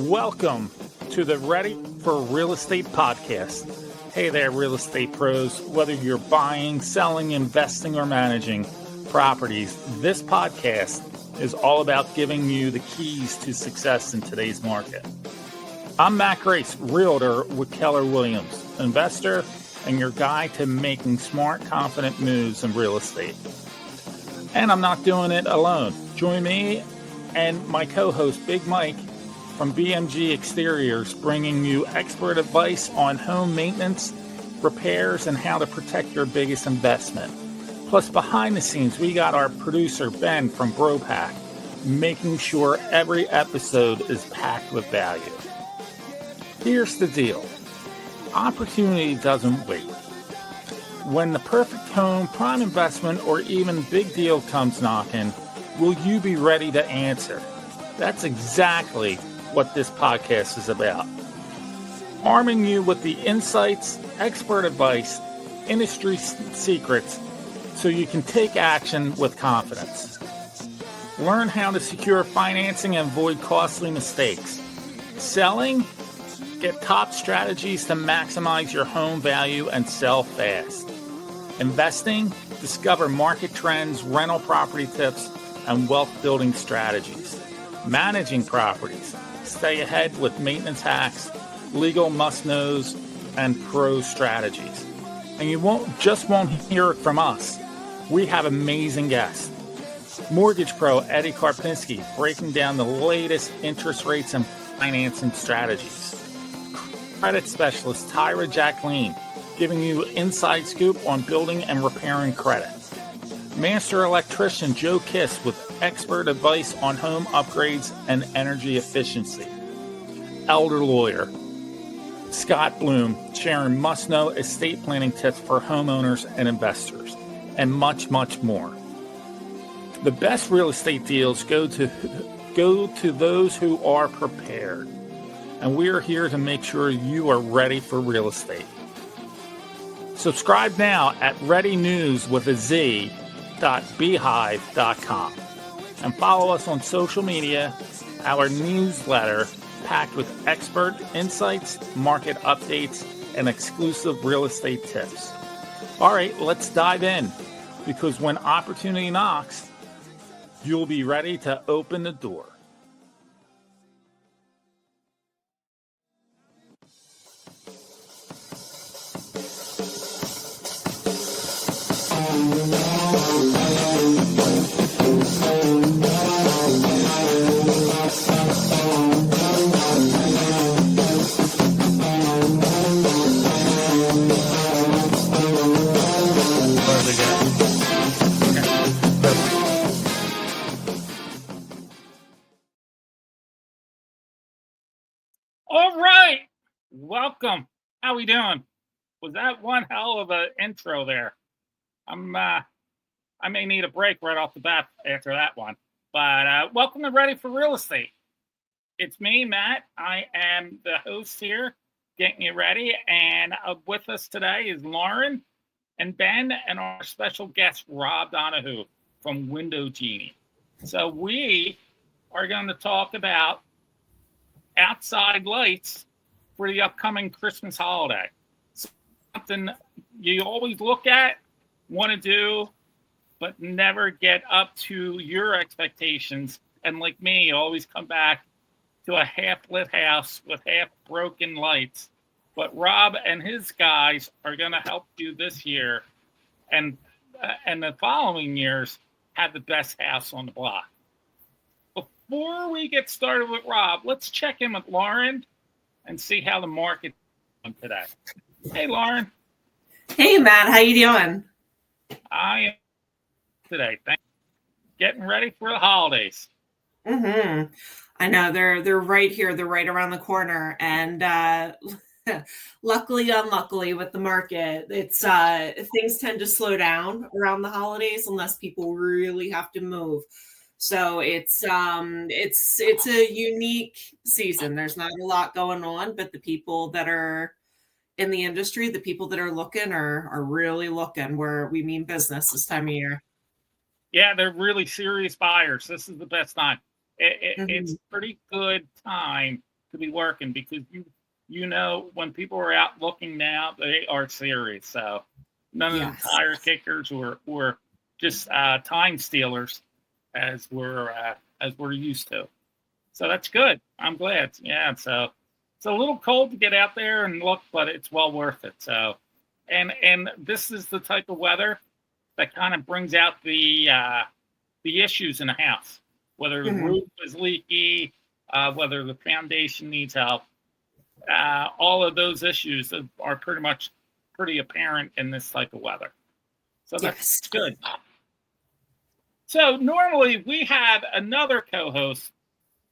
Welcome to the Ready for Real Estate podcast. Hey there, real estate pros. Whether you're buying, selling, investing, or managing properties, this podcast is all about giving you the keys to success in today's market. I'm Matt Grace, realtor with Keller Williams, investor, and your guide to making smart, confident moves in real estate. And I'm not doing it alone. Join me and my co-host, Big Mike, from BMG Exteriors, bringing you expert advice on home maintenance, repairs, and how to protect your biggest investment. Plus, behind the scenes, we got our producer, Ben, from BroPack, making sure every episode is packed with value. Here's the deal. Opportunity doesn't wait. When the perfect home, prime investment, or even big deal comes knocking, will you be ready to answer? That's exactly what this podcast is about. Arming you with the insights, expert advice, industry secrets, so you can take action with confidence. Learn how to secure financing and avoid costly mistakes. Selling? Get top strategies to maximize your home value and sell fast. Investing? Discover market trends, rental property tips, and wealth building strategies. Managing properties? Stay ahead with maintenance hacks, legal must-knows, and pro strategies. And you won't hear it from us. We have amazing guests. Mortgage pro Eddie Karpinski breaking down the latest interest rates and financing strategies. Credit specialist Tyra Jacqueline giving you inside scoop on building and repairing credit. Master electrician Joe Kiss with expert advice on home upgrades and energy efficiency. Elder lawyer Scott Bloom sharing must-know estate planning tips for homeowners and investors, and much, much more. The best real estate deals go to those who are prepared, and we are here to make sure you are ready for real estate. Subscribe now at readynews.beehive.com and follow us on social media, our newsletter packed with expert insights, market updates, and exclusive real estate tips. All right, let's dive in, because when opportunity knocks, you'll be ready to open the door. All right, welcome. How we doing? Was that one hell of an intro there? I may need a break right off the bat after that one. But welcome to Ready for Real Estate. It's me, Matt. I am the host here, getting you ready. And with us today is Lauren and Ben and our special guest, Rob Donahue from Window Genie. So we are going to talk about outside lights for the upcoming Christmas holiday. Something you always look at, want to do, but never get up to your expectations. And like me, you always come back to a half-lit house with half-broken lights. But Rob and his guys are going to help you this year and the following years have the best house on the block. Before we get started with Rob, let's check in with Lauren and see how the market's doing today. Hey, Lauren. Hey, Matt. How you doing? I am today. Thanks. Getting ready for the holidays. Mm-hmm. I know they're right here. They're right around the corner. And luckily, unluckily, with the market, it's things tend to slow down around the holidays unless people really have to move. So it's a unique season. There's not a lot going on, but the people that are in the industry, the people that are looking are really looking, where we mean business this time of year. Yeah, they're really serious buyers. This is the best time. It's a pretty good time to be working, because you know when people are out looking now, they are serious. So none of the Yes. tire kickers or just time stealers as we're used to. So that's good. I'm glad. Yeah. So it's a little cold to get out there and look, but it's well worth it. So, and this is the type of weather that kind of brings out the issues in a house, whether the roof is leaky, whether the foundation needs help. All of those issues are pretty apparent in this type of weather. So that's good. So normally we have another co-host,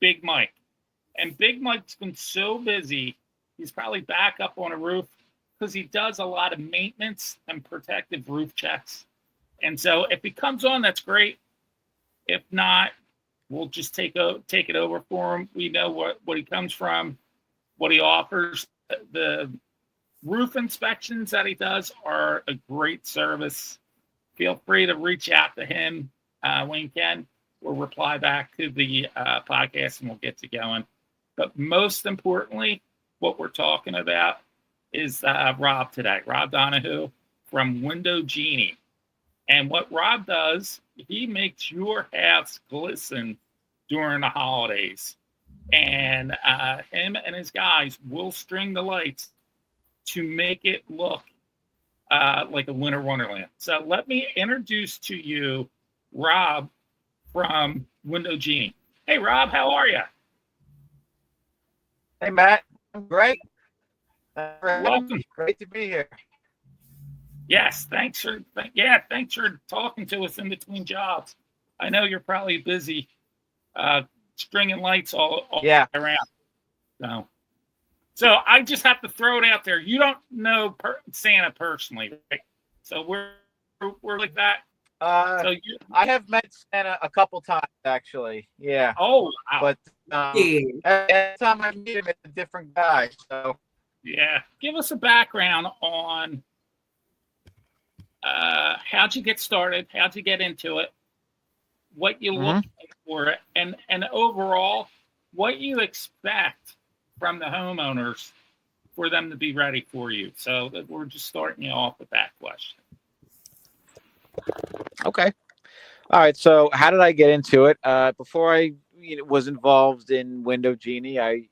Big Mike. And Big Mike's been so busy, he's probably back up on a roof because he does a lot of maintenance and protective roof checks. And so if he comes on, that's great. If not, we'll just take it over for him. We know what he comes from, what he offers. The roof inspections that he does are a great service. Feel free to reach out to him when you can, or reply back to the podcast and we'll get you going. But most importantly, what we're talking about is Rob today, Rob Donahue from Window Genie. And what Rob does, he makes your house glisten during the holidays. And him and his guys will string the lights to make it look like a winter wonderland. So let me introduce to you Rob from Window Genie. Hey, Rob, how are you? Hey, Matt. I'm great. Welcome. Great to be here. Yes, thanks for talking to us in between jobs. I know you're probably busy stringing lights all around. So I just have to throw it out there. You don't know Santa personally, right? So we're like that. I have met Santa a couple times, actually. Yeah. Oh, wow. But every time I meet him, it's a different guy. So yeah, give us a background on how'd you get started, how'd you get into it, what you look for, and overall, what you expect from the homeowners for them to be ready for you. So that we're just starting you off with that question. okay. All right. So how did I get into it? Before I was involved in Window Genie, I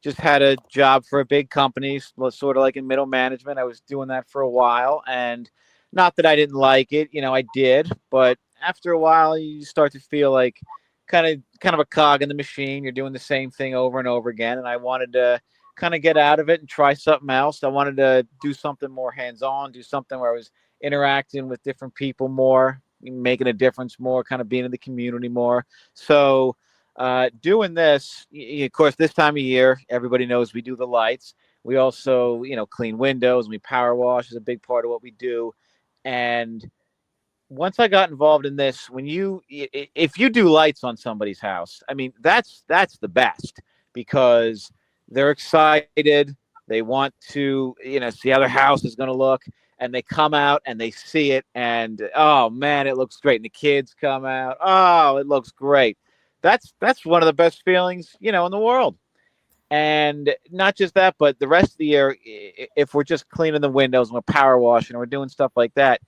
just had a job for a big company, sort of like in middle management. I was doing that for a while, and not that I didn't like it, I did, but after a while, you start to feel like kind of a cog in the machine. You're doing the same thing over and over again, and I wanted to kind of get out of it and try something else. I wanted to do something more hands-on, do something where I was interacting with different people more, making a difference more, kind of being in the community more. So doing this, of course, this time of year, everybody knows we do the lights. We also, clean windows, and we power wash is a big part of what we do. And once I got involved in this, if you do lights on somebody's house, I mean, that's the best, because they're excited. They want to, see how their house is going to look, and they come out and they see it, and oh man, it looks great. And the kids come out, oh, it looks great. That's one of the best feelings, in the world. And not just that, but the rest of the year, if we're just cleaning the windows and we're power washing and we're doing stuff like that,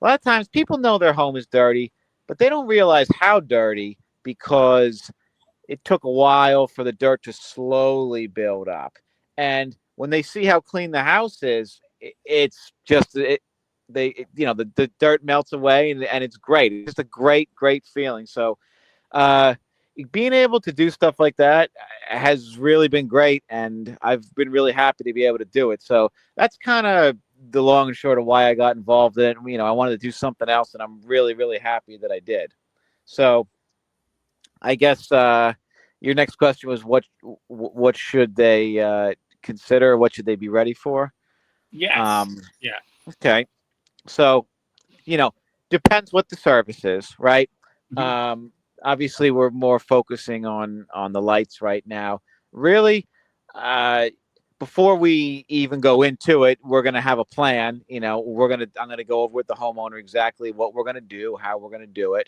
a lot of times people know their home is dirty, but they don't realize how dirty, because it took a while for the dirt to slowly build up. And when they see how clean the house is, it's just the dirt melts away, and it's great. It's just a great feeling. So being able to do stuff like that has really been great, and I've been really happy to be able to do it. So that's kind of the long and short of why I got involved in it. I wanted to do something else, and I'm really, really happy that I did. So I guess your next question was what should they consider? What should they be ready for? Yes. Yeah. Okay. So, depends what the service is, right? Mm-hmm. Obviously, we're more focusing on the lights right now. Really, before we even go into it, we're going to have a plan. I'm going to go over with the homeowner exactly what we're going to do, how we're going to do it.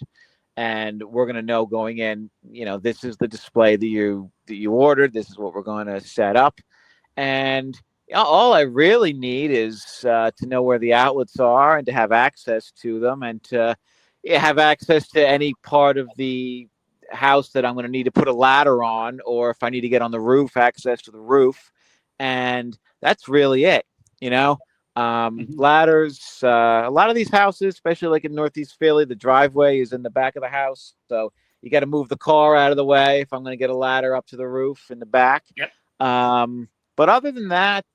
And we're going to know going in, this is the display that you ordered. This is what we're going to set up. And all I really need is to know where the outlets are and to have access to them and to have access to any part of the house that I'm going to need to put a ladder on, or if I need to get on the roof, access to the roof. And that's really it, you know. Ladders, a lot of these houses, especially like in Northeast Philly, the driveway is in the back of the house. So you got to move the car out of the way if I'm going to get a ladder up to the roof in the back. Yep. But other than that,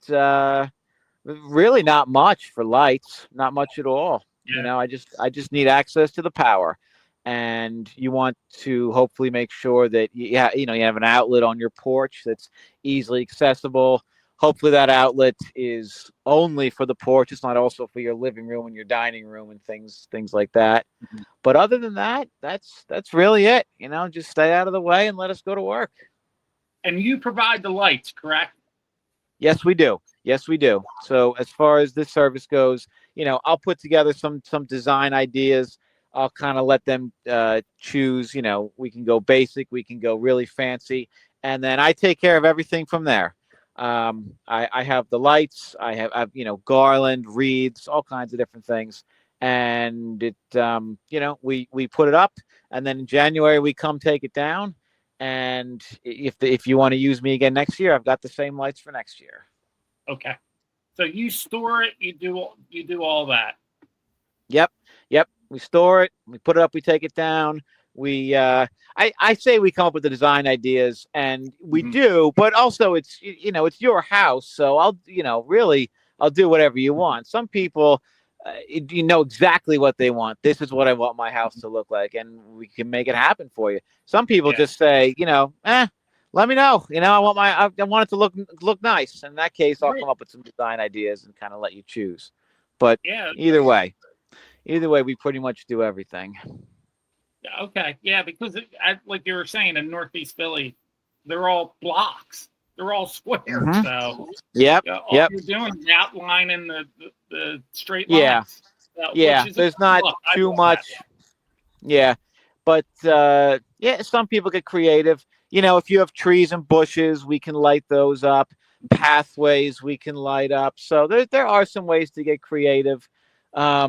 really not much for lights, not much at all. Yeah. You know, I just need access to the power. And you want to hopefully make sure that you have an outlet on your porch that's easily accessible. Hopefully that outlet is only for the porch. It's not also for your living room and your dining room and things like that. Mm-hmm. But other than that, that's really it. You know, just stay out of the way and let us go to work. And you provide the lights, correct? Yes, we do. Yes, we do. So as far as this service goes, you know, I'll put together some design ideas. I'll kind of let them choose, you know, we can go basic, we can go really fancy. And then I take care of everything from there. I have the lights, I've you know, garland, wreaths, all kinds of different things. And it, you know, we put it up, and then in January we come take it down. And if you want to use me again next year, I've got the same lights for next year. Okay. So you store it, you do all that. Yep. We store it, we put it up, we take it down. We I say we come up with the design ideas, and we do, but also it's, you know, it's your house, so I'll do whatever you want. Some people you know exactly what they want. This is what I want my house to look like, and we can make it happen for you. Some people just say, you know, let me know. You know, I want it to look nice. In that case, I'll come up with some design ideas and kind of let you choose. But either way, we pretty much do everything. Okay. Yeah, because like you were saying, in Northeast Philly, they're all blocks. They're all square. Mm-hmm. So all you're doing is outlining the straight lines. There's not too much. Yeah. But some people get creative. You know, if you have trees and bushes, we can light those up. Pathways we can light up. So there are some ways to get creative. A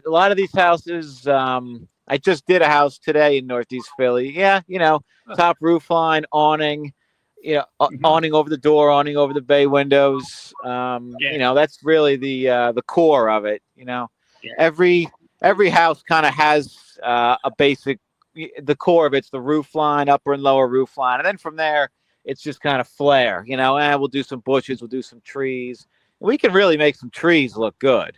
lot of these houses, I just did a house today in Northeast Philly. Yeah, you know, top roof line, awning, you know, awning over the door, awning over the bay windows. You know, that's really the core of it. You know, every house kind of has a basic. The core of it's the roof line, upper and lower roof line, and then from there it's just kind of flair. You know, we'll do some bushes, we'll do some trees. We can really make some trees look good.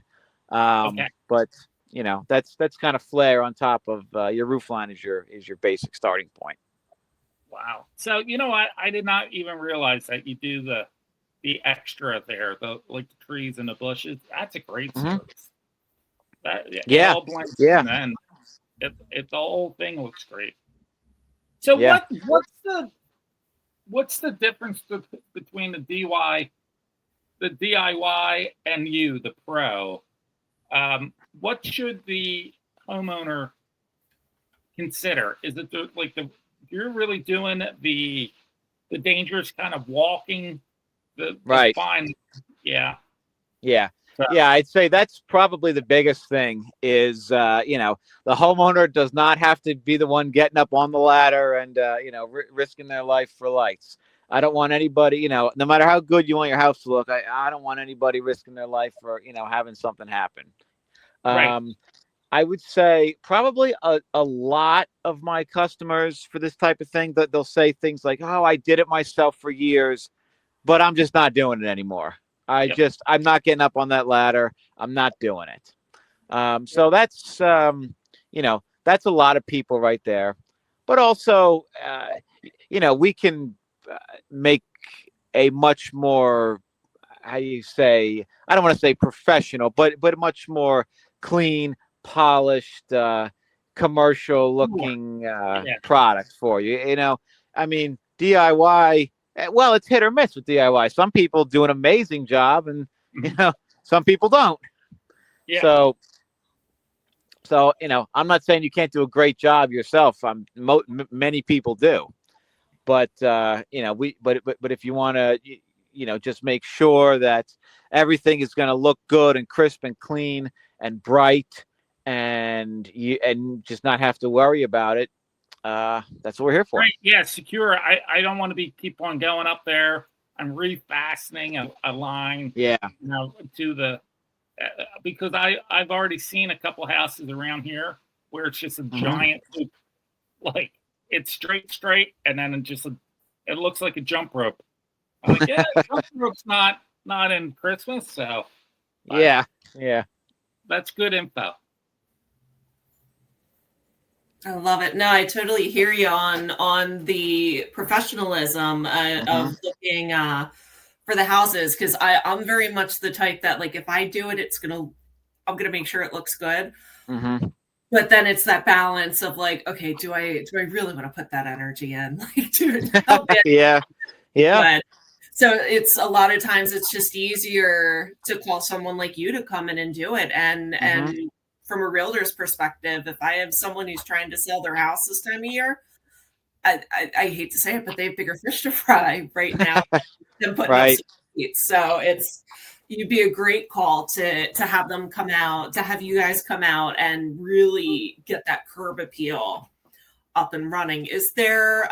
But you know, that's kind of flair on top of your roof line is your basic starting point. Wow. So you know, I did not even realize that you do the extra there, the trees and the bushes. That's a great service. It all blends in, and the whole thing looks great. So what's the difference between the DIY and you, the pro? What should the homeowner consider? Is it you're really doing the dangerous kind of walking, the fine? Yeah. I'd say that's probably the biggest thing is, you know, the homeowner does not have to be the one getting up on the ladder and, you know, risking their life for lights. I don't want anybody, you know, no matter how good you want your house to look, I don't want anybody risking their life for, you know, having something happen. I would say probably a lot of my customers for this type of thing, that they'll say things like, oh, I did it myself for years, but I'm just not doing it anymore. I'm not getting up on that ladder. I'm not doing it. So that's, you know, that's a lot of people right there. But also, you know, we can make a much more, how do you say, I don't want to say professional, but a much more clean, polished, commercial looking product for you. You know, I mean, DIY, well, it's hit or miss with DIY. Some people do an amazing job, and you know, some people don't. So you know, I'm not saying you can't do a great job yourself. Many people do, but but if you want to, just make sure that everything is going to look good and crisp and clean and bright, and just not have to worry about it. That's what we're here for. Right. Yeah. Secure. I don't want to keep on going up there and refastening a line. Yeah. To the because I've already seen a couple houses around here where it's just a giant loop, like it's straight, and then it looks like a jump rope. I'm like, yeah, jump rope's not in Christmas, so yeah, that's good info. I love it. No, I totally hear you on the professionalism of looking for the houses, because I'm very much the type that, like, if I do it, I'm gonna make sure it looks good. But then it's that balance of like, okay, do I really want to put that energy in? Like, dude, yeah. But, so it's a lot of times it's just easier to call someone like you to come in and do it. And from a realtor's perspective, if I have someone who's trying to sell their house this time of year, I hate to say it, but they have bigger fish to fry right now than putting up seats. So you'd be a great call to have them come out, to have you guys come out and really get that curb appeal up and running. Is there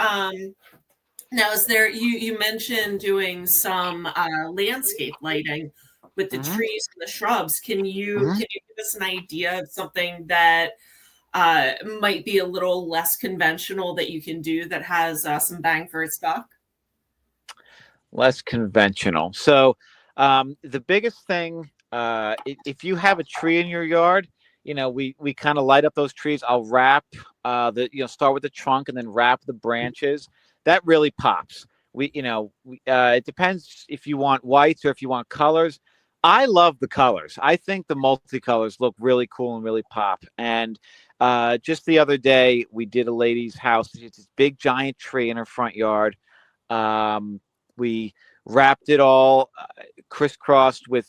you mentioned doing some landscape lighting with the trees and the shrubs. Can you give us an idea of something that might be a little less conventional that you can do that has some bang for its buck? Less conventional. So the biggest thing, if you have a tree in your yard, we kind of light up those trees. I'll wrap start with the trunk and then wrap the branches. That really pops. It depends if you want whites or if you want colors. I love the colors. I think the multicolors look really cool and really pop. And just the other day, we did a lady's house. It's this big giant tree in her front yard. We wrapped it all crisscrossed with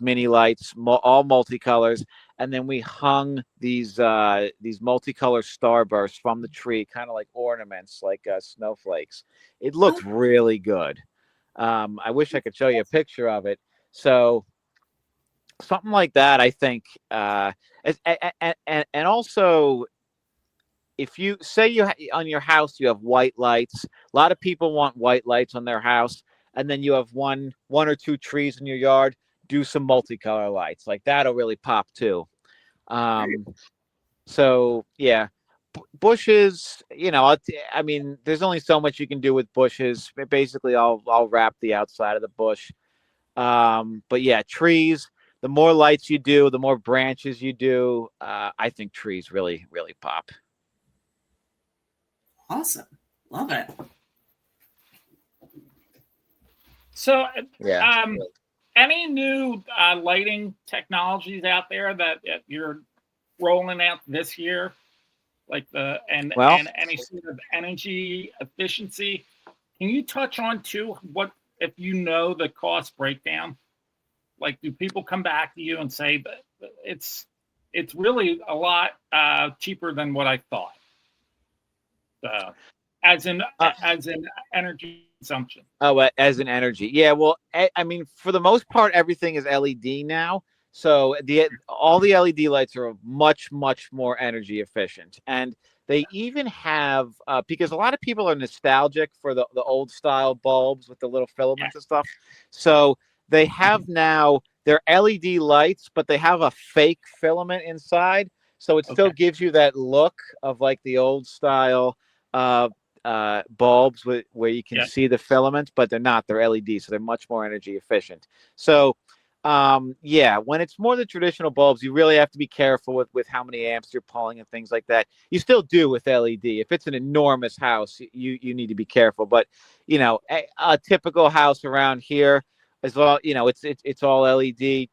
mini lights, all multicolors, and then we hung these multicolor starbursts from the tree, kind of like ornaments, like snowflakes. It looked really good. I wish I could show you a picture of it. So something like that, I think, and also, if you say on your house you have white lights, a lot of people want white lights on their house, and then you have one or two trees in your yard, do some multicolor lights. Like that'll really pop too. So yeah, bushes, I mean, there's only so much you can do with bushes. Basically, I'll wrap the outside of the bush. But yeah, trees, the more lights you do, the more branches you do, I think trees really, really pop. Awesome. Love it. So, any new lighting technologies out there that you're rolling out this year, like and any sort of energy efficiency? Can you touch on too what if you know the cost breakdown? Like, do people come back to you and say that it's really a lot cheaper than what I thought? As in energy consumption. Oh, as an energy. Yeah. Well, I mean, for the most part, everything is LED now. So all the LED lights are much, much more energy efficient. And they even have, because a lot of people are nostalgic for the old style bulbs with the little filaments and stuff. So they have now their LED lights, but they have a fake filament inside. So it still gives you that look of like the old style bulbs where you can see the filament, but they're not. They're LED, so they're much more energy efficient. So when it's more the traditional bulbs, you really have to be careful with how many amps you're pulling and things like that. You still do with LED. If it's an enormous house, you need to be careful. But a typical house around here as well, it's all LED.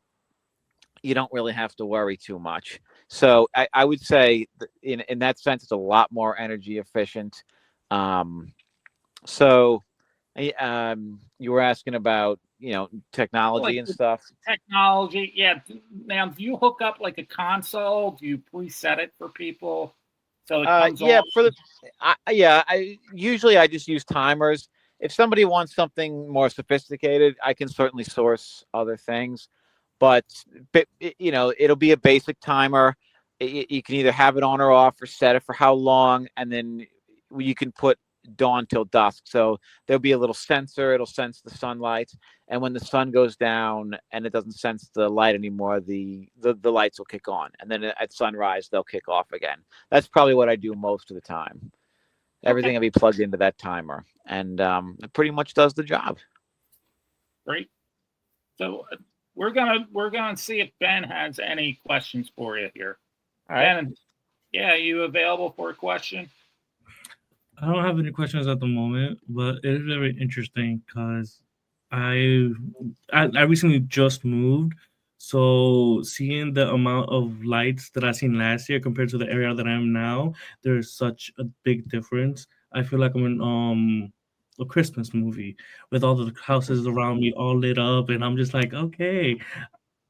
You don't really have to worry too much. So I would say in that sense, it's a lot more energy efficient. So you were asking about technology and stuff. Technology, yeah. Now, do you hook up like a console? Do you preset it for people? So it comes Yeah, on. I usually I just use timers. If somebody wants something more sophisticated, I can certainly source other things, but it'll be a basic timer. You can either have it on or off, or set it for how long, and then you can put dawn till dusk. So there'll be a little sensor. It'll sense the sunlight, and when the sun goes down and it doesn't sense the light anymore, the lights will kick on, and then at sunrise they'll kick off again. That's probably what I do most of the time. Everything will be plugged into that timer, and it pretty much does the job. Great. So we're gonna see if Ben has any questions for you here. All right. Ben, yeah, you available for a question? I don't have any questions at the moment, but it is very interesting because I recently just moved, so seeing the amount of lights that I seen last year compared to the area that I am now, there's such a big difference. I feel like I'm in a Christmas movie with all the houses around me all lit up, and I'm just like, okay,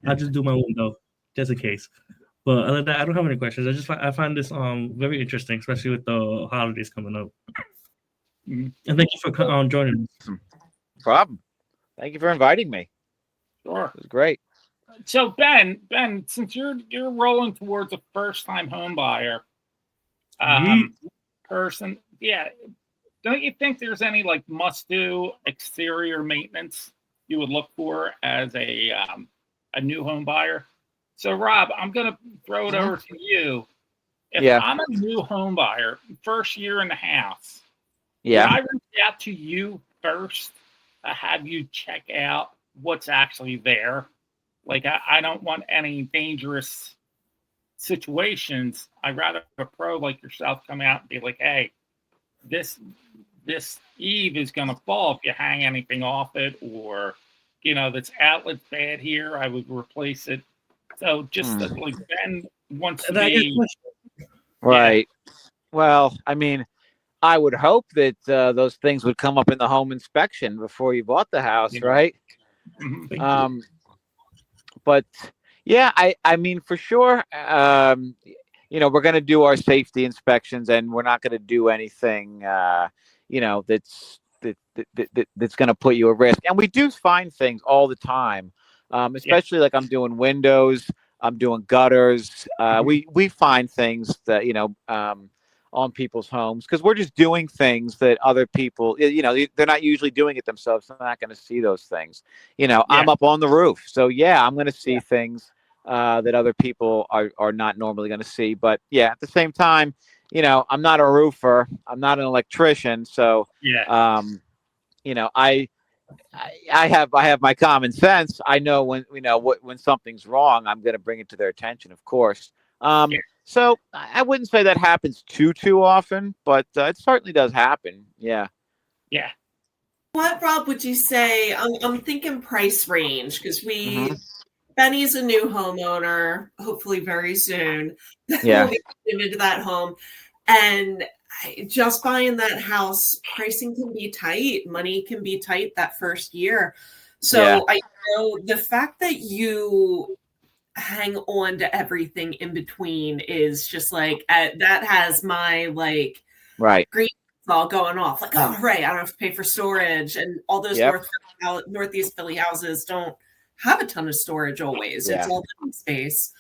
I'll just do my window just in case. But other than that, I don't have any questions. I find this very interesting, especially with the holidays coming up. Mhm. And thank you for joining us. No problem. Thank you for inviting me. Sure. It was great. So Ben, since you're rolling towards a first-time home buyer person, yeah, don't you think there's any like must-do exterior maintenance you would look for as a new home buyer? So Rob, I'm gonna throw it over to you. If I'm a new home buyer, first year in the house, would I reach out to you first to have you check out what's actually there? Like, I don't want any dangerous situations. I'd rather a pro like yourself come out and be like, hey, this eave is going to fall if you hang anything off it, or, this outlet's bad here, I would replace it. So just like Ben wants to be. Right. Yeah. Well, I mean, I would hope that those things would come up in the home inspection before you bought the house, right? Mm-hmm. But yeah, I mean, for sure, we're going to do our safety inspections, and we're not going to do anything, that's going to put you at risk. And we do find things all the time, especially like I'm doing windows, I'm doing gutters. We find things that, on people's homes, because we're just doing things that other people, they're not usually doing it themselves. So they're not going to see those things. I'm up on the roof, so I'm going to see things that other people are not normally going to see. But at the same time, I'm not a roofer, I'm not an electrician, so I have my common sense. I know when something's wrong, I'm going to bring it to their attention, of course. So I wouldn't say that happens too often, but it certainly does happen. Yeah. What, Rob, would you say? I'm thinking price range, because Benny's a new homeowner, hopefully very soon. We'll be into that home, and just buying that house, pricing can be tight. Money can be tight that first year. So I know the fact that you hang on to everything in between is just like that has my green all going off. Like, oh, right, I don't have to pay for storage, and all those Northeast Philly houses don't have a ton of storage always. It's all living space.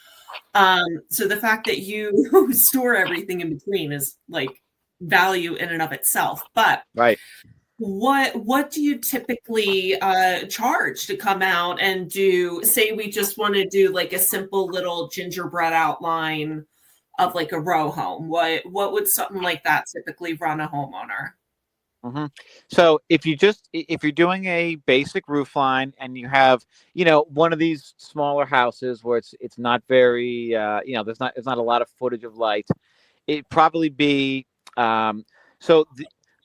So the fact that you store everything in between is like value in and of itself. But what do you typically charge to come out and do? Say we just want to do like a simple little gingerbread outline of like a row home. What would something like that typically run a homeowner? So if you're doing a basic roof line, and you have one of these smaller houses where it's not very there's not a lot of footage of light, it'd probably be the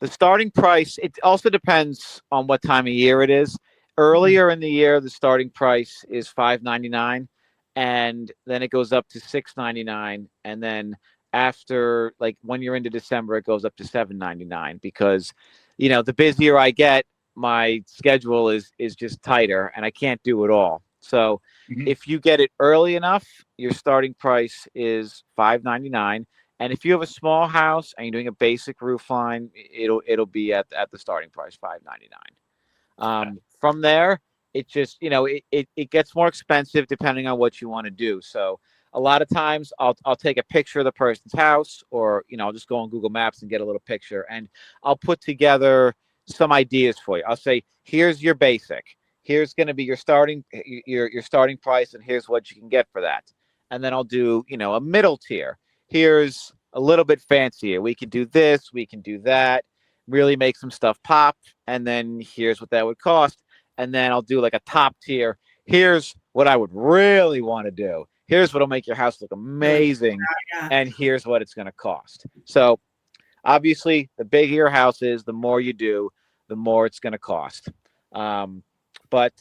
starting price. It also depends on what time of year it is. Earlier in the year, the starting price is $599, and then it goes up to $699, and then after, like, when you're into December, it goes up to $799, because the busier I get, my schedule is just tighter, and I can't do it all. So if you get it early enough, your starting price is $599, And if you have a small house and you're doing a basic roof line, it'll be at the starting price, $599. From there, it just, it gets more expensive depending on what you want to do. So a lot of times I'll take a picture of the person's house, or, I'll just go on Google Maps and get a little picture, and I'll put together some ideas for you. I'll say, here's your basic. Here's going to be your starting price, and here's what you can get for that. And then I'll do, a middle tier. Here's a little bit fancier. We can do this, we can do that, really make some stuff pop. And then here's what that would cost. And then I'll do like a top tier. Here's what I would really want to do. Here's what'll make your house look amazing. And here's what it's going to cost. So obviously, the bigger your house is, the more you do, the more it's going to cost. But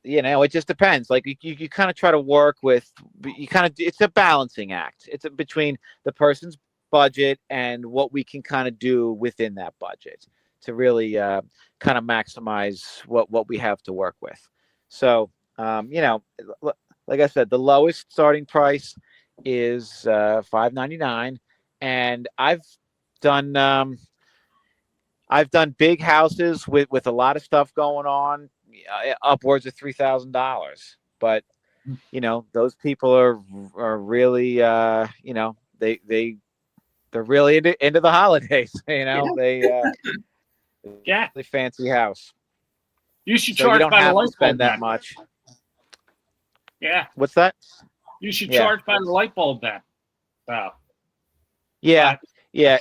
it just depends. Like you kind of try to work with, it's a balancing act. It's between the person's budget and what we can kind of do within that budget to really kind of maximize what we have to work with. So, like I said, the lowest starting price is $599, and I've done big houses with a lot of stuff going on, upwards of $3,000. But those people are really they're really into the holidays. They fancy house. You should So charge you don't by the have light to spend bulb that then. much. Yeah. What's that? You should charge by the light bulb then. Wow. Yeah. Yeah.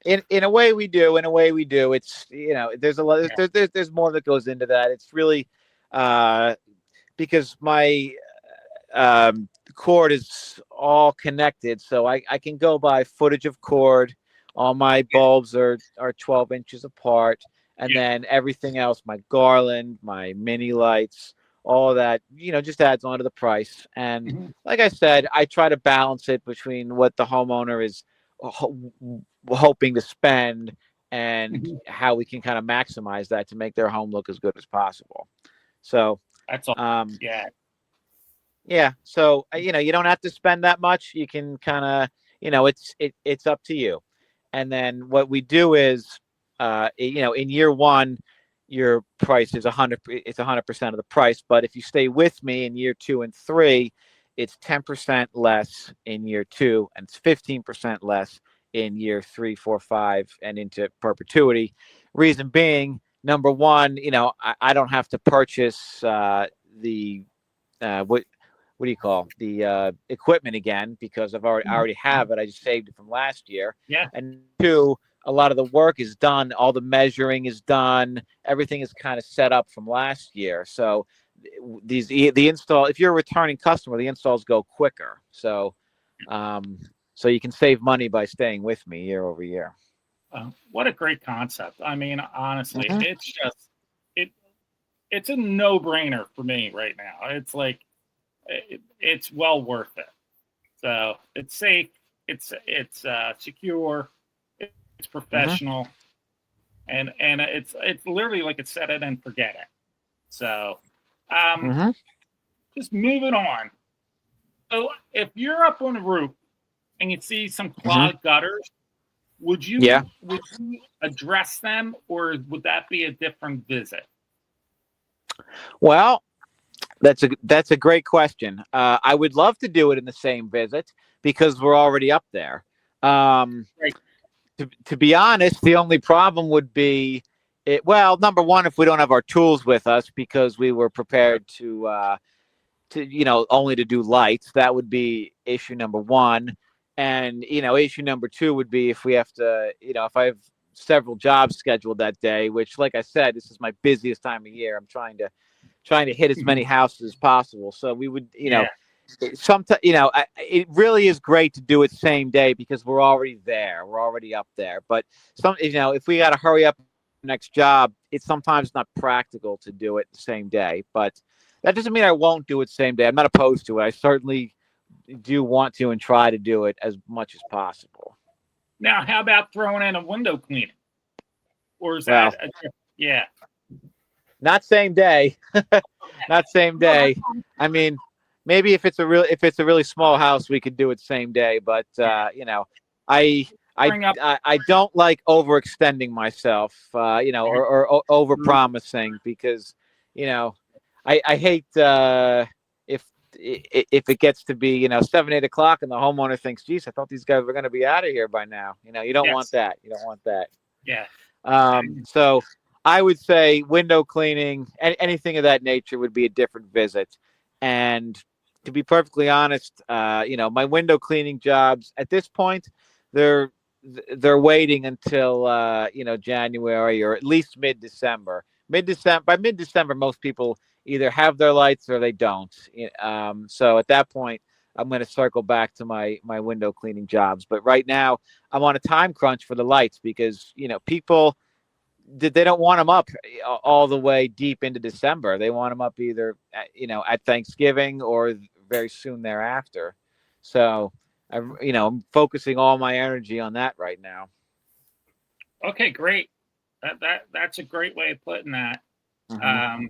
In a way we do. It's, there's a lot, there's more that goes into that. It's really, because my, cord is all connected. So I can go by footage of cord. All my bulbs are 12 inches apart. And then everything else, my garland, my mini lights, all of that, just adds on to the price. And like I said, I try to balance it between what the homeowner is hoping to spend and how we can kind of maximize that to make their home look as good as possible. So that's all. Yeah. So, you don't have to spend that much. You can kind of, it's up to you. And then what we do is, in year one, your price is 100% of the price. But if you stay with me in year 2 and 3, it's 10% less in year 2, and it's 15% less in year 3, 4, 5, and into perpetuity. Reason being, number one, I don't have to purchase what do you call the equipment again, because I already have it. I just saved it from last year. Yeah. And 2, a lot of the work is done. All the measuring is done. Everything is kind of set up from last year. So the install, if you're a returning customer, the installs go quicker. So you can save money by staying with me year over year. What a great concept. I mean, honestly, it's just, it's a no-brainer for me right now. It's like, it's well worth it. So it's safe, it's secure, it's professional, and it's literally like it's set it and forget it. So just moving on. So if you're up on the roof and you see some clogged gutters, would you address them, or would that be a different visit? Well, that's a great question. I would love to do it in the same visit because we're already up there. Right. To be honest, the only problem would be number one, if we don't have our tools with us because we were prepared to only to do lights, that would be issue number one. And, issue number 2 would be if we have to, if I have several jobs scheduled that day, which, like I said, this is my busiest time of year. I'm trying to hit as many houses as possible. So we would, sometimes, it really is great to do it same day because we're already there. We're already up there. But if we got to hurry up next job, it's sometimes not practical to do it the same day. But that doesn't mean I won't do it same day. I'm not opposed to it. I certainly do want to and try to do it as much as possible. Now, how about throwing in a window cleaning? Or is that not same day. Not same day. I mean, maybe if it's a really small house, we could do it same day. But I bring up. I don't like overextending myself, or over promising because, I hate if if it gets to be 7, 8 o'clock and the homeowner thinks, geez, I thought these guys were going to be out of here by now. You don't want Yes. that. You don't want that. Yeah. So I would say window cleaning, anything of that nature would be a different visit. And to be perfectly honest, my window cleaning jobs at this point, they're waiting until January or at least mid-December. By mid-December, most people either have their lights or they don't. So at that point, I'm going to circle back to my window cleaning jobs. But right now, I'm on a time crunch for the lights because people, they don't want them up all the way deep into December. They want them up either at Thanksgiving or very soon thereafter. So I'm focusing all my energy on that right now. Okay, great. That's a great way of putting that. Mm-hmm.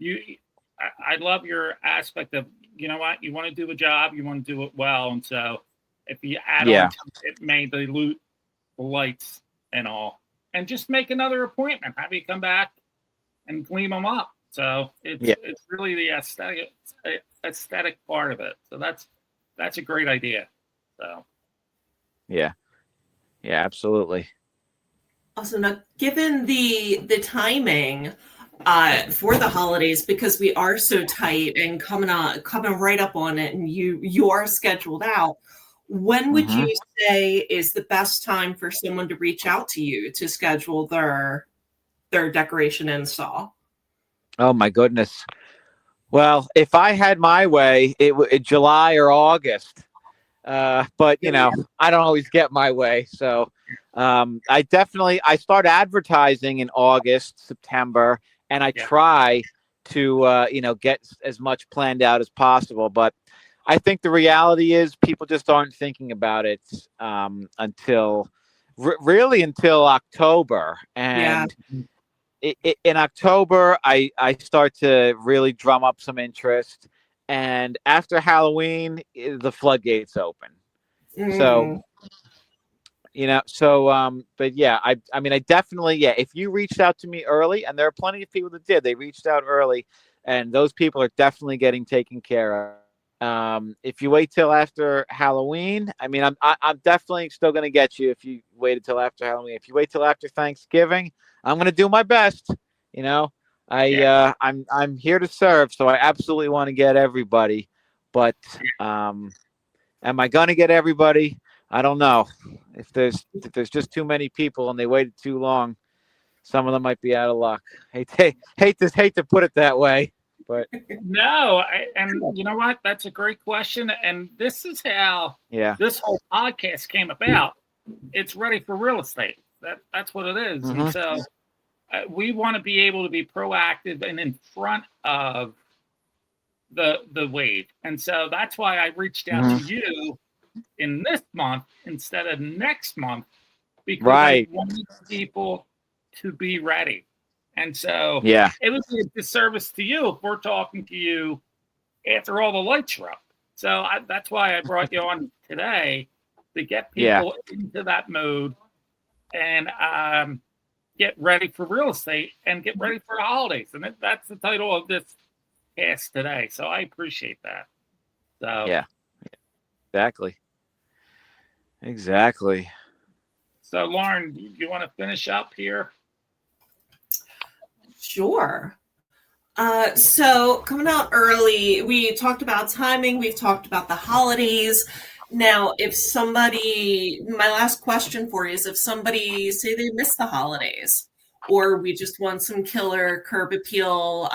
I love your aspect of, you know what, you want to do a job, you want to do it well, and so if you add on to it, may dilute the lights and all, and just make another appointment, have you come back and clean them up. So it's really the aesthetic part of it. So that's a great idea. So yeah, absolutely. Also, now, given the timing for the holidays, because we are so tight and coming right up on it, and you are scheduled out, when would you say is the best time for someone to reach out to you to schedule their decoration install? Oh my goodness. Well, if I had my way, it July or August. But I don't always get my way. So I start advertising in August, September, and I try to get as much planned out as possible. But I think the reality is people just aren't thinking about it until October. And in October, I start to really drum up some interest. And after Halloween, the floodgates open. So, but yeah, I mean, I definitely, if you reached out to me early, and there are plenty of people that did, they reached out early, and those people are definitely getting taken care of. If you wait till after Halloween, I mean, I'm definitely still going to get you if you waited till after Halloween. If you wait till after Thanksgiving, I'm going to do my best. I'm here to serve, so I absolutely want to get everybody. But am I going to get everybody? I don't know. If there's just too many people and they waited too long, some of them might be out of luck. Hate to put it that way, but no. And you know what? That's a great question. And this is how this whole podcast came about. It's ready for real estate. That's what it is. And so we want to be able to be proactive and in front of the wave. And so that's why I reached out to you in this month instead of next month, because I wanted people to be ready. And so it would be a disservice to you if we're talking to you after all the lights are up. So that's why I brought you on today, to get people into that mode and get ready for real estate and get ready for the holidays. And that's the title of this cast today. So I appreciate that. So Exactly. So Lauren, you want to finish up here? Sure. So coming out early, we talked about timing. We've talked about the holidays. Now, my last question for you is, if somebody say they miss the holidays, or we just want some killer curb appeal,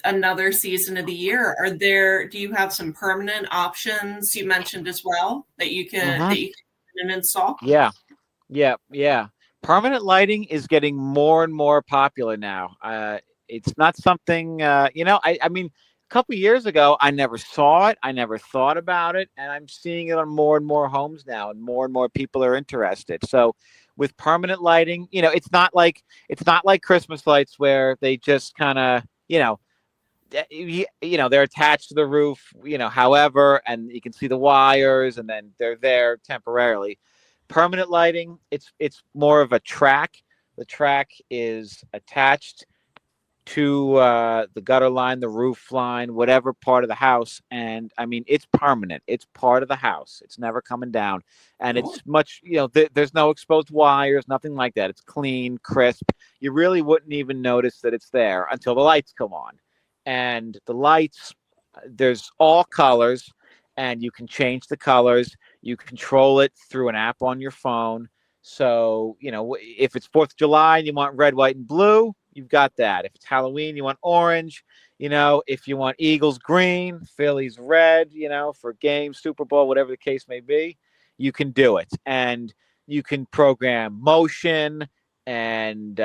another season of the year, do you have some permanent options you mentioned as well that you can install? Yeah. Permanent lighting is getting more and more popular now. It's not something, I mean, a couple of years ago, I never saw it. I never thought about it. And I'm seeing it on more and more homes now, and more people are interested. So with permanent lighting, it's not like Christmas lights where they just kind of, they're attached to the roof, however, and you can see the wires and then they're there temporarily. Permanent lighting, it's more of a track. The track is attached to the gutter line, the roof line, whatever part of the house. And I mean, it's permanent. It's part of the house. It's never coming down. And it's much, there's no exposed wires, nothing like that. It's clean, crisp. You really wouldn't even notice that it's there until the lights come on. And the lights, there's all colors, and you can change the colors. You control it through an app on your phone. So, if it's 4th of July and you want red, white, and blue, you've got that. If it's Halloween, you want orange. If you want Eagles green, Phillies red, for games, Super Bowl, whatever the case may be, you can do it. And you can program motion, and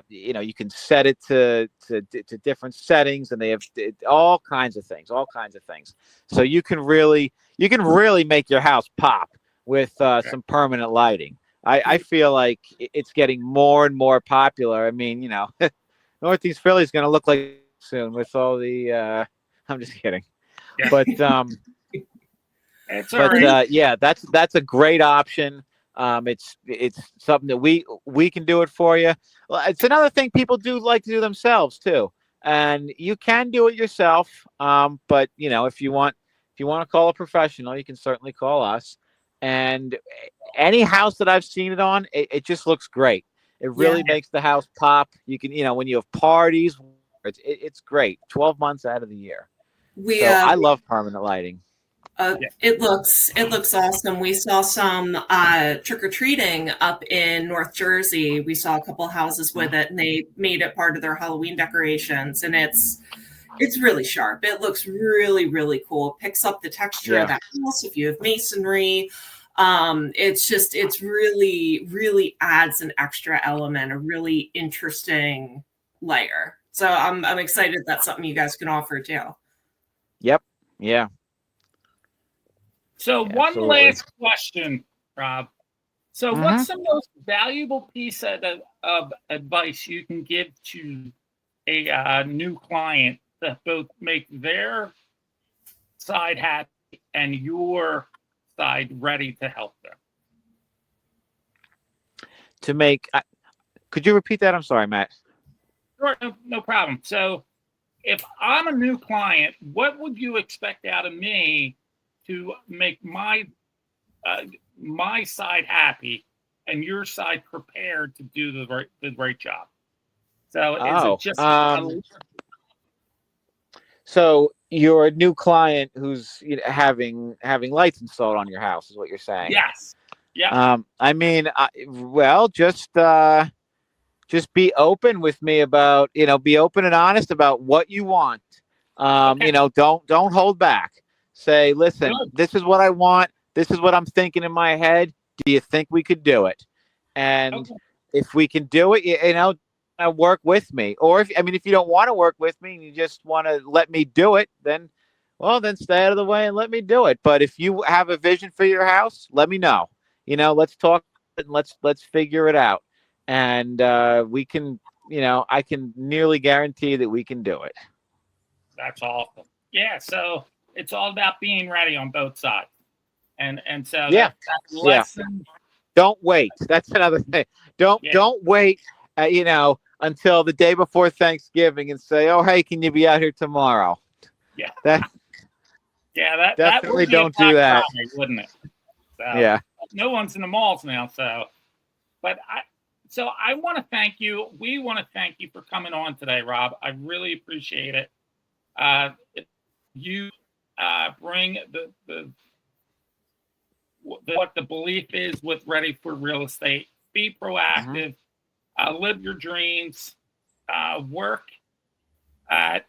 you can set it to different settings, and they have all kinds of things. So you can really make your house pop with some permanent lighting. I feel like it's getting more and more popular. I mean, Northeast Philly is going to look like soon with all the. I'm just kidding, but it's all right. yeah, that's a great option. It's something that we can do it for you. It's another thing people do like to do themselves too, and you can do it yourself. But if you want to call a professional, you can certainly call us. And any house that I've seen it on, it just looks great. It really makes the house pop. You can, when you have parties, it's great. 12 months out of the year. I love permanent lighting. It looks awesome. We saw some trick-or-treating up in North Jersey. We saw a couple houses with it, and they made it part of their Halloween decorations. And it's really sharp. It looks really, really cool. It picks up the texture of that house if you have masonry. It's really, really adds an extra element, a really interesting layer. So I'm excited that's something you guys can offer too. Yep. Yeah. So one last question, Rob. So what's the most valuable piece of advice you can give to a new client to both make their side happy and your side ready to help them? Could you repeat that? I'm sorry, Matt. Sure, no problem. So if I'm a new client, what would you expect out of me to make my side happy and your side prepared to do the right job? So is it just so you're a new client who's having lights installed on your house, is what you're saying? Yes. Yeah. I mean, just be open with me about, be open and honest about what you want. Don't hold back. Say, listen, this is what I want. This is what I'm thinking in my head. Do you think we could do it? And if we can do it, work with me. Or if you don't want to work with me and you just want to let me do it, then stay out of the way and let me do it. But if you have a vision for your house, let me know. Let's talk and let's figure it out. And we can, I can nearly guarantee that we can do it. That's awesome. Yeah. So it's all about being ready on both sides. And so that's lesson. Don't wait. That's another thing. Don't wait, until the day before Thanksgiving and say, "Oh, hey, can you be out here tomorrow?" Yeah. That definitely that don't do that, Friday, wouldn't it? So, yeah. No one's in the malls now, so. But I want to thank you. We want to thank you for coming on today, Rob. I really appreciate it. You bring what the belief is with Ready for Real Estate. Be proactive. Live your dreams. Work at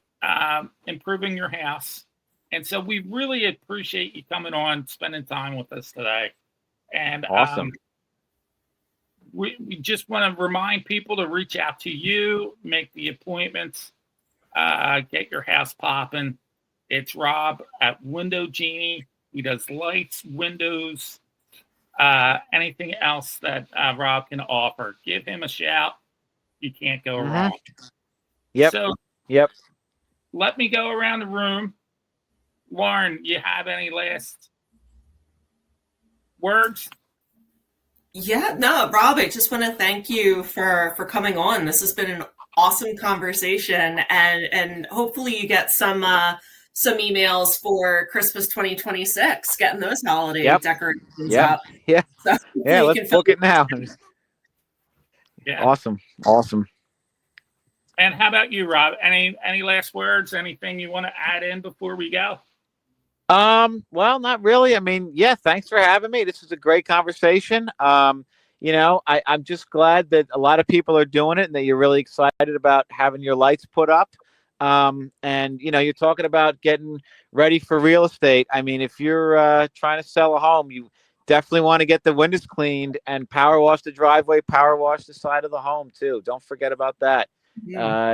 improving your house. And so we really appreciate you coming on, spending time with us today. And awesome. We just want to remind people to reach out to you, make the appointments, get your house popping. It's Rob at Window Genie. He does lights, windows, anything else that Rob can offer. Give him a shout. You can't go wrong. Yep. So, let me go around the room. Lauren, you have any last words? Yeah, no, Rob, I just want to thank you for coming on. This has been an awesome conversation, and hopefully you get some emails for Christmas 2026, getting those holiday Yep. decorations Yep. up. Yeah. So Yeah. you Let's can book it now. Yeah. Awesome. Awesome. And how about you, Rob? Any last words? Anything you want to add in before we go? Well, not really. I mean, yeah, thanks for having me. This was a great conversation. I'm just glad that a lot of people are doing it and that you're really excited about having your lights put up. And you're talking about getting ready for real estate. I mean, if you're trying to sell a home, you definitely want to get the windows cleaned and power wash the driveway, power wash the side of the home too. Don't forget about that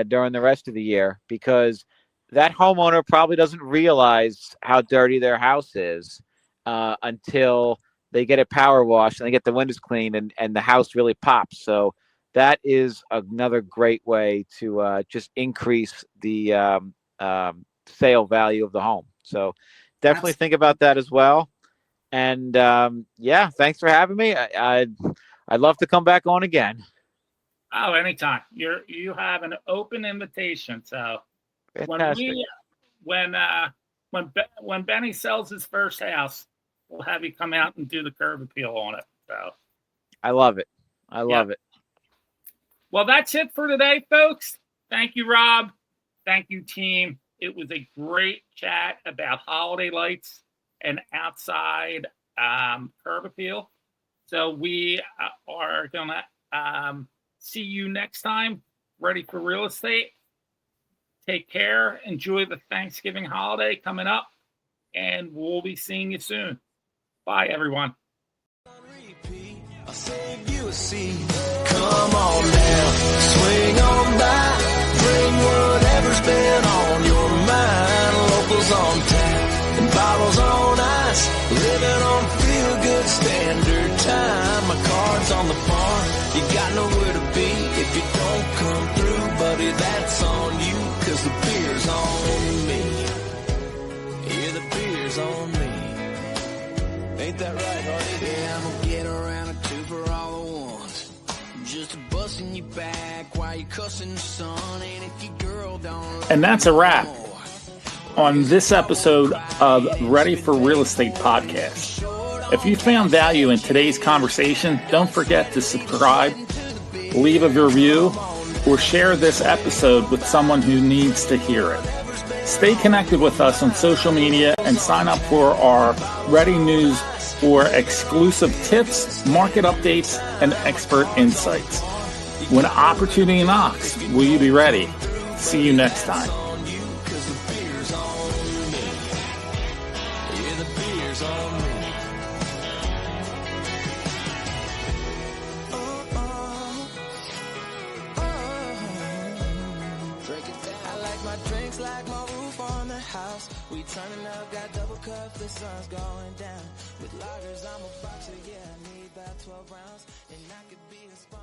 during the rest of the year, because that homeowner probably doesn't realize how dirty their house is until they get it power washed and they get the windows cleaned and the house really pops. So that is another great way to just increase the sale value of the home. So definitely think about that as well. And yeah, thanks for having me. I'd love to come back on again. Oh, anytime. You have an open invitation. So Fantastic. when Benny sells his first house, we'll have you come out and do the curb appeal on it. So I love it. I love it. Well, that's it for today, folks. Thank you, Rob. Thank you, team. It was a great chat about holiday lights and outside curb appeal. So we are gonna see you next time. Ready for real estate. Take care. Enjoy the Thanksgiving holiday coming up, and we'll be seeing you soon. Bye, everyone. I'll save you a seat. Come on now, swing on by. Bring whatever's been on your mind. Locals on tap and bottles on ice. Living on feel good standard time. My card's on the bar. You got nowhere to be if you don't come through, buddy. That's on you, 'cause the beer's on me. Yeah, the beer's on me. Ain't that right, honey? Yeah, I'm gonna get around a two for all the ones. Just busting you back while you cussing your son. And if your girl don't. And that's a wrap on this episode of Ready for Real Estate Podcast. If you found value in today's conversation, don't forget to subscribe, leave a review, or share this episode with someone who needs to hear it. Stay connected with us on social media and sign up for our Ready News for exclusive tips, market updates, and expert insights. When opportunity knocks, will you be ready? See you next time. Like my roof on the house, we turning up, got double cup, the sun's going down. With loggers, I'm a boxer, yeah, I need about 12 rounds, and I could be a sponsor.